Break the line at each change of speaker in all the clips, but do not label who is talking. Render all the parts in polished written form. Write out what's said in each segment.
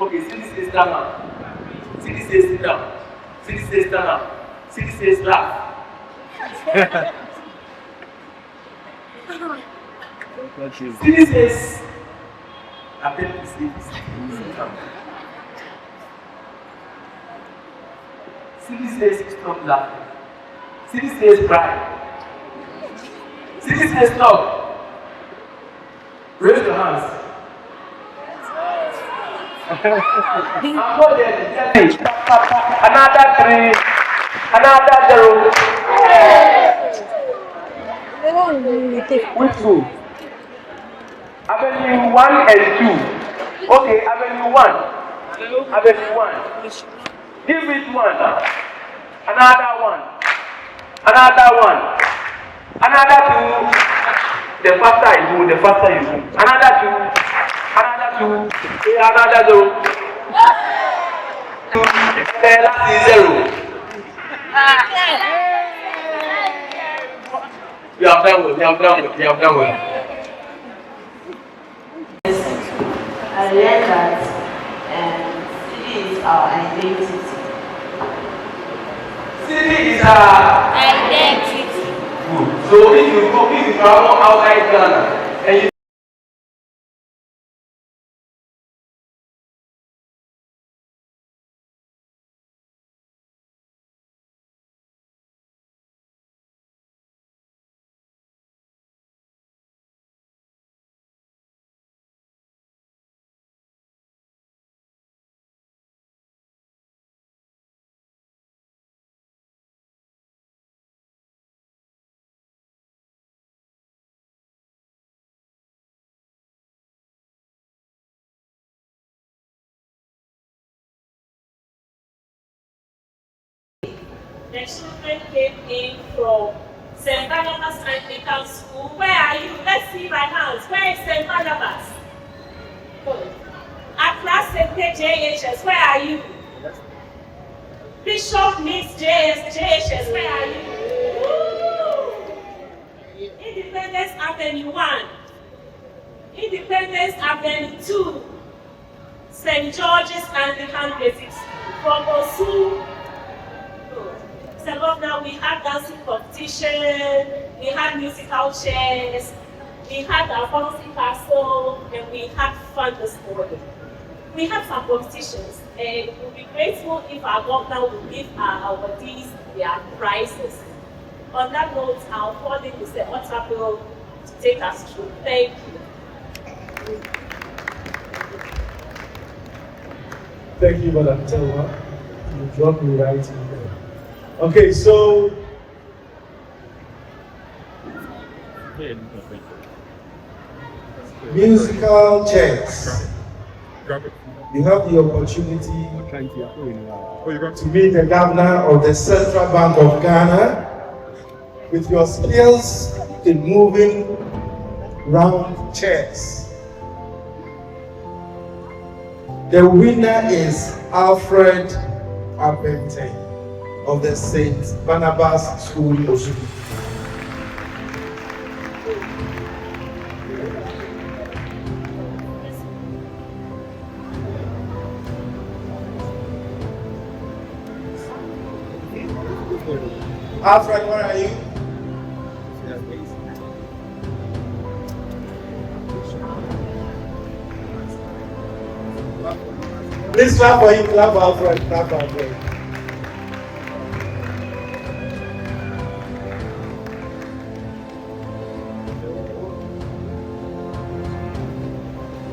Okay, Cedi says stand up. Cedi says sit down. Cedi says stand up. Cedi says laugh. Cedi says, I think to sit down. Cedi says stop laughing. Cedi says cry. Cedi says stop. Raise your hands. Another 3, another 0. Which two? Avenue 1 and 2. Okay, Avenue 1. Avenue 1. Give it 1. Another 1. Another 1. Another 2. The faster you go, the faster you go. Another 2. Another 2. Another 0. The last is 0. You have done well. You have done well. You have done well.
I learned that Cedi is our identity.
Cedi is our
identity.
Good. So if you travel outside Ghana and you
the children came in from St. Barnabas Anglican School. Where are you? Let's see my hands. Where is St. Barnabas? Accra Sempe JHS. Where are you? Bishop Miss JHS. Where are you? Woo! Independence Avenue 1. Independence Avenue 2. St. George's Anglican Basic School. From Osu. Now we had dancing competition, we had musical chairs, we had our bouncy castle, and we had fun this morning. We had some competitions, and we'll be grateful if our governor will give our awardees their prizes. On that note, I'll call in Mr. Otabil to take us through. Thank you.
Thank you, Madam Telma. You dropped me right in there. Okay, so musical chairs. You have the opportunity to meet the governor of the Central Bank of Ghana with your skills in moving round chairs. The winner is Alfred Abente of the St. Barnabas School, Osu. Alfred, where are you? Please clap for him, clap for Alfred, clap for Alfred.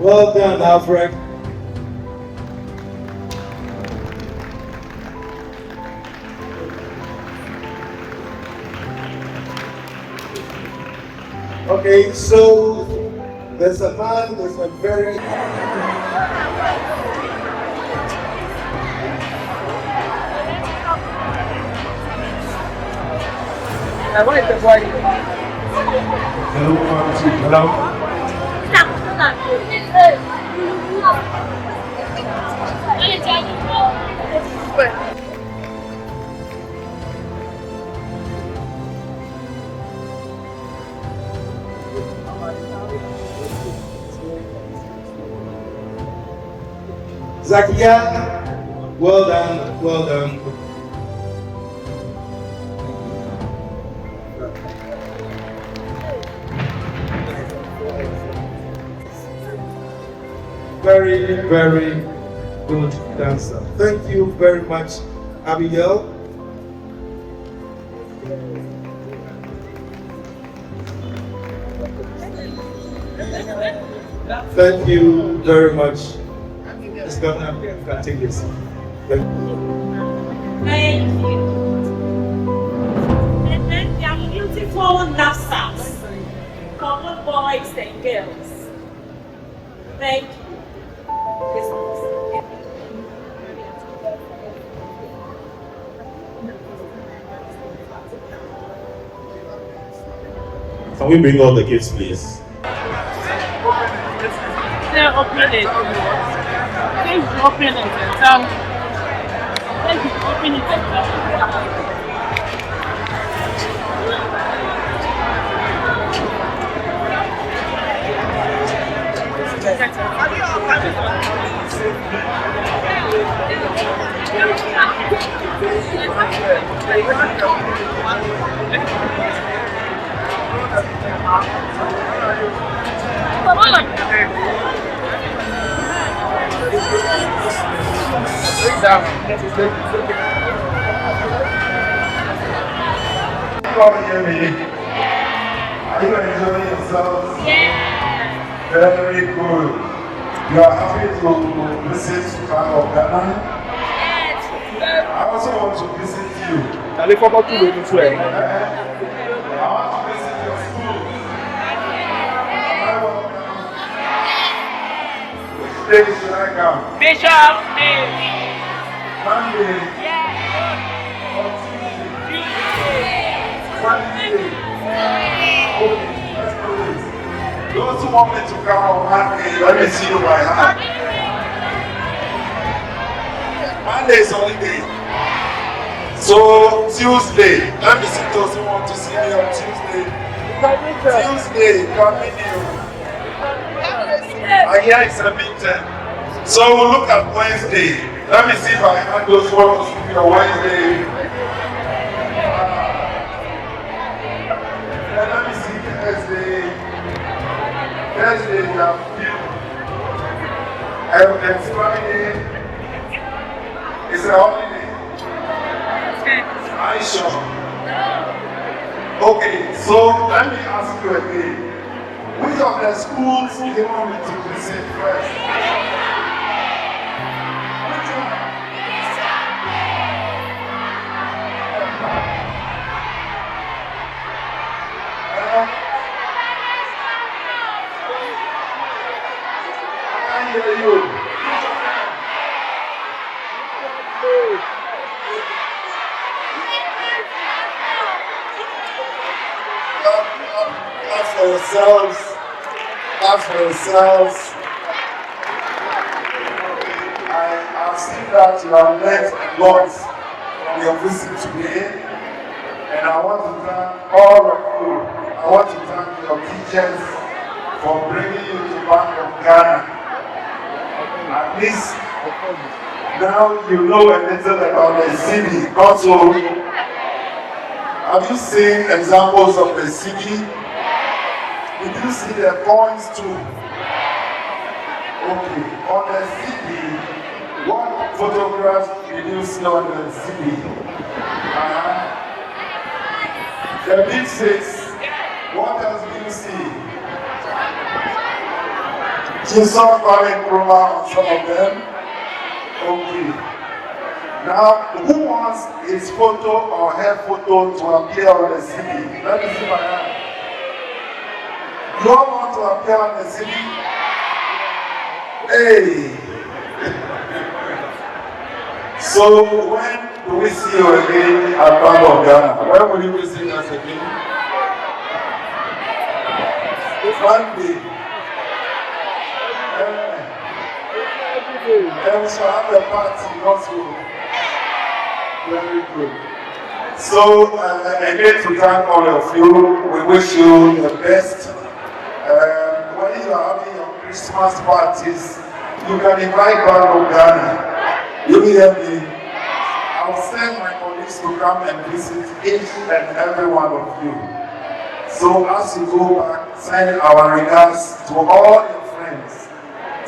Well done, Alfred. Okay, so there's a man with a very
what is the boy?
hello, hello. Zakia, well done, well done. Very, very good dancer. Thank you very much, Abigail. Thank you very much. Ms. Governor, you can take this. Thank you.
Thank you. And then there are beautiful knapsacks for both boys and girls. Thank you.
Can we bring all the gifts, please?
They're opening it. Please open it and tell. Please open it and tell.
Come hear me. Are you enjoying yourselves?
Yeah.
Very good. You are happy to visit Bank of Ghana?
Yes.
I also want to visit you.
I want to
I want to visit your school. Am I welcome? Which day should I come?
Bishop,
Monday
yes.
or Tuesday? Wednesday? Okay, let's do this. Those who want me to come on Monday, let me see you by hand. Monday is holiday. So Tuesday, let me see those who want to see me on Tuesday. Tuesday, continue. I hear it's a meeting. So we'll look at Wednesday. Let me see if I have those who want to see me on Wednesday. And let me see Thursday. Thursday, you have few. And Friday is a holiday. Are you sure? Okay, so let me ask you again. Which of the schools do you want me to visit first? Which one? I can't hear you. Clap for yourselves. Clap for yourselves. I've seen that you have learned a lot from your visit today. And I want to thank all of you. I want to thank your teachers for bringing you to Bank of Ghana. At least now you know a little about the city. Also, have you seen examples of the city? Did you see the points too? Okay, on the city, what photographs did you see on the city? The big six, what else did you see? You saw Kwame Nkrumah on some of them? Okay. Now, who wants his photo or her photo to appear on the city? Let me see my hand. You all want to appear on the city? Hey! So, when do we see you again at Bank of Ghana? When will you visit us again? Monday. And we shall have a party also. Very good. So, again, to thank all of you, we wish you the best. When you are having your Christmas parties, you can invite Bank of Ghana. You hear me? I'll send my colleagues to come and visit each and every one of you. So as you go back, send our regards to all your friends.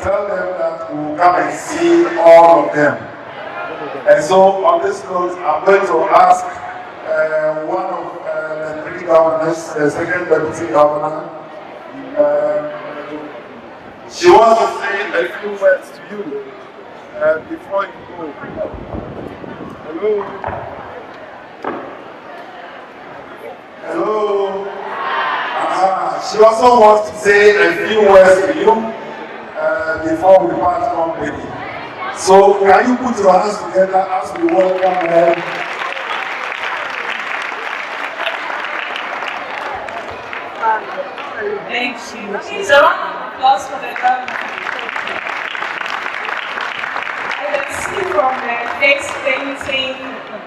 Tell them that we will come and see all of them. And so on this note, I'm going to ask one of the three governors, the second deputy governor, she wants to say a few words to you before you go. Hello? Hello? She also wants to say a few words to you before we part company. So can you put your hands together as we welcome her?
Thank you. Please, a round of applause for the government. I can see from the face painting,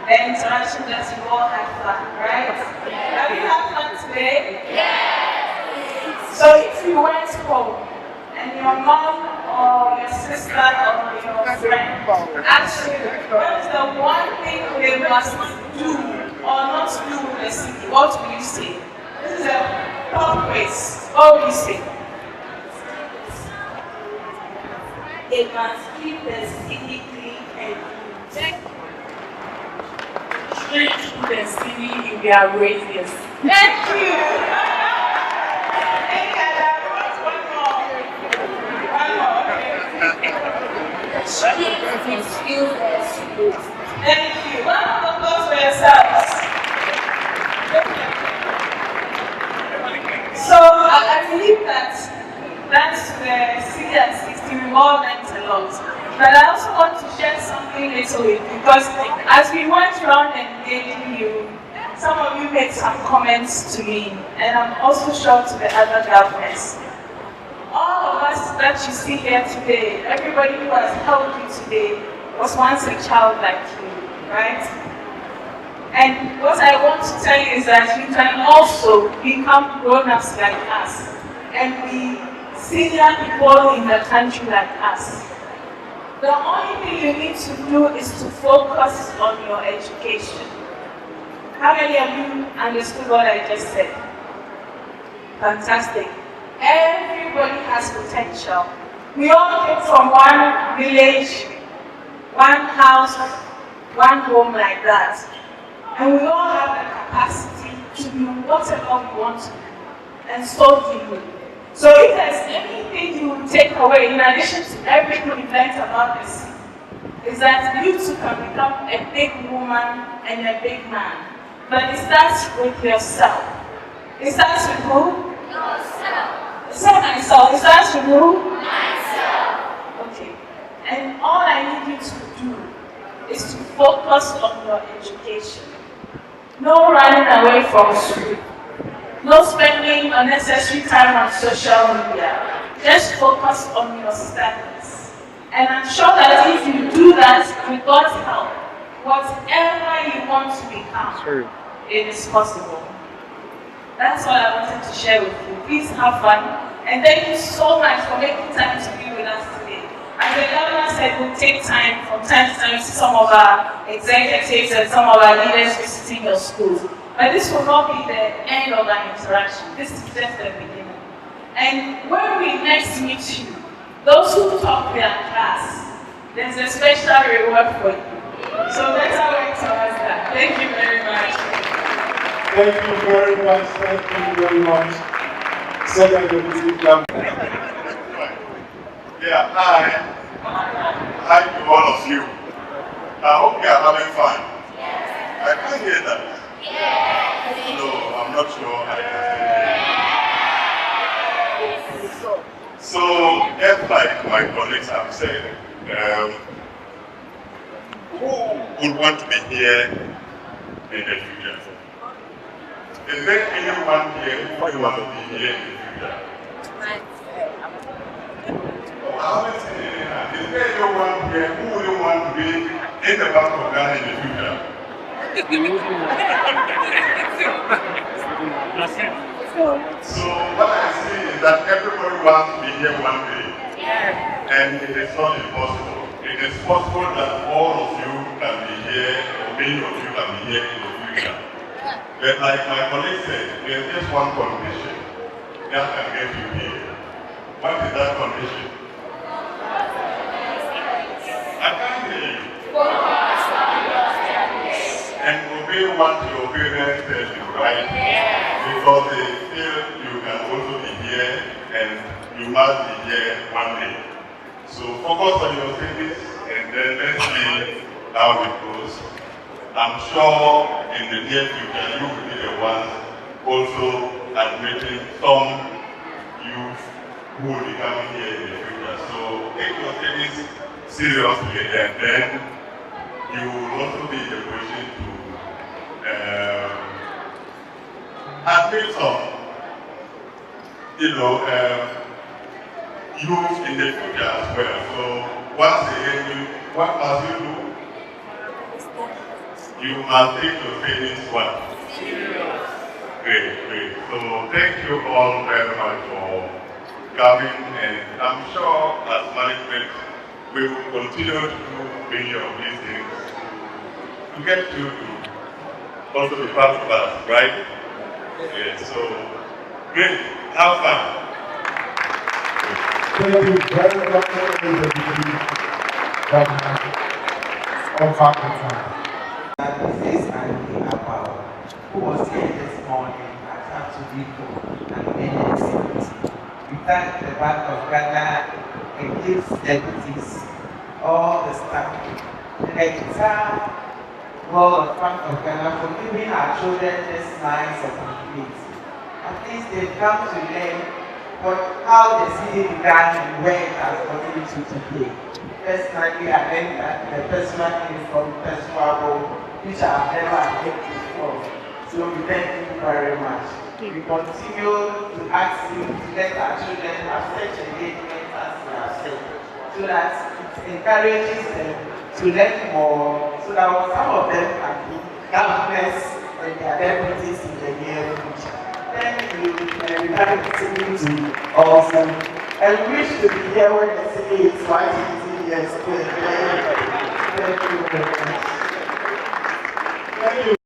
the interaction that you all had fun, right? Have you had fun today? Yes! So if you went home and your mom or your sister or your friend asked you, what is the one thing they must do or not do in the city, what will you say? This is a pop quiz. What will you say? They must keep the city clean and check. Treat the city in their radius. Thank you. Thank you. One of the applause for yourselves. So I believe that thanks to the CDS 60, we all learned a lot. But I also want to share something little with you because as we went around engaging you, some of you made some comments to me, and I'm also sure to the other governors. All of us that you see here today, everybody who has helped you today, was once a child like you, right? And what I want to tell you is that you can also become grown-ups like us and be senior people in the country like us. The only thing you need to do is to focus on your education. How many of you understood what I just said? Fantastic. Everybody has potential. We all came from one village, one house, one home like that. And we all have the capacity to do whatever we want to do. And so do you. So if there's anything you will take away, in addition to everything we learned about this, is that you too can become a big woman and a big man. But it starts with yourself. It starts with who? Yourself. Say myself. It starts with who? Myself. Okay. And all I need you to do is to focus on your education. No running away from school. No spending unnecessary time on social media. Just focus on your studies. And I'm sure that if you do that with God's help, whatever you want to become, it is possible. That's what I wanted to share with you. Please have fun. And thank you so much for making time to be with us today. As the governor said, we'll take time from time to time to see some of our executives and some of our leaders visiting your schools. But this will not be the end of our interaction. This is just the beginning. And when we next meet you, those who top their class, there's a special reward for you. So better wait towards that. Thank you very much.
Thank you very much. Thank you very much. Second deputy governor.
Yeah, hi to all of you. I hope you are having fun. Yes. I can't hear that. Yes. No, I'm not sure I can hear. So, just like my colleagues have said, who would want to be here in the future? Is there anyone here who would want to be here in the future? Is there anyone here who wouldn't want to be in the Bank of Ghana in the future? So what I see is that everybody wants to be here one day. And it is not impossible. It it is possible that all of you can be here, or many of you can be here in the future. But like my colleague said, there's just one condition that can get you here. What is that condition? I can't hear you. And obey what your parents tell you, right? Because they feel you can also be here and you must be here one day. So focus on your studies and then let's see how it goes. I'm sure in the near future you will be the ones also admitting some youth who will be coming here in the future. So take your studies seriously and then you will also be in the position to admit some, youth in the future as well. So once again, what must you do? You must take your studies what? Great. So thank you all very much for coming, and I'm sure as management we will continue to do many of these things to get you to also be part of us, right? Yeah, so great, have fun.
Thank you very much for the of faculty.
This is Anglican who was here this morning at Cedi and NSC. We thank the Bank of Ghana and its deputies, all the staff, and the entire world of Bank of Ghana for giving our children this nice opportunity. At least they've come to learn how the city began and where it has gotten to today. Personally, I learned that the personal is from personal, which I've never heard before. So we thank you very much. We continue to ask you to let our children have such engagement as we have said, so that it encourages them to learn more, so that some of them can be governors and their deputies in the near future. Thank you, and we can continue to awesome. And we wish to be here when the city is 180 years old. Thank you very much. Thank you.